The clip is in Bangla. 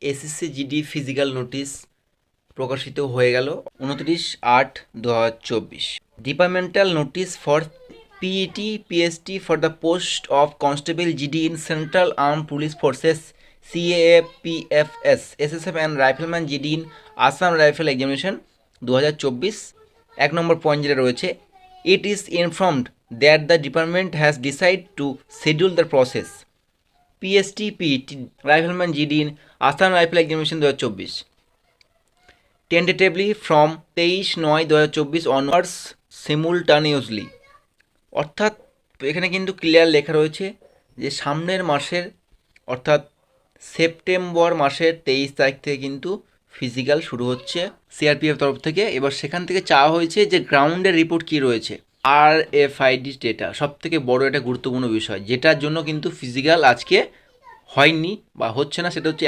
এসএসসি জিডি ফিজিক্যাল নোটিশ প্রকাশিত হয়ে গেল 29/8/2024। Departmental notice for PET PST for the post of constable GD in central arm police forces CAAPFS SSF and rifleman GD in Assam rifle examination 2024। 1 number point যেটা রয়েছে, it is informed that the department has decide to schedule the process PST PET rifleman GD in Assam rifle examination 2024 tentatively from 23/9/2024 onwards simultaneously. অর্থাৎ এখানে কিন্তু ক্লিয়ার লেখা রয়েছে যে সামনের মাসের অর্থাৎ সেপ্টেম্বর মাসের 23 তারিখ থেকে কিন্তু ফিজিক্যাল শুরু হচ্ছে সিআরপিএফ তরফ থেকে। এবার সেখান থেকে চাওয়া হয়েছে যে গ্রাউন্ডের রিপোর্ট কী রয়েছে, আরএফআইডি ডেটা, সব থেকে বড় একটা গুরুত্বপূর্ণ বিষয় যেটার জন্য কিন্তু ফিজিক্যাল আজকে হয়নি বা হচ্ছে না, সেটা হচ্ছে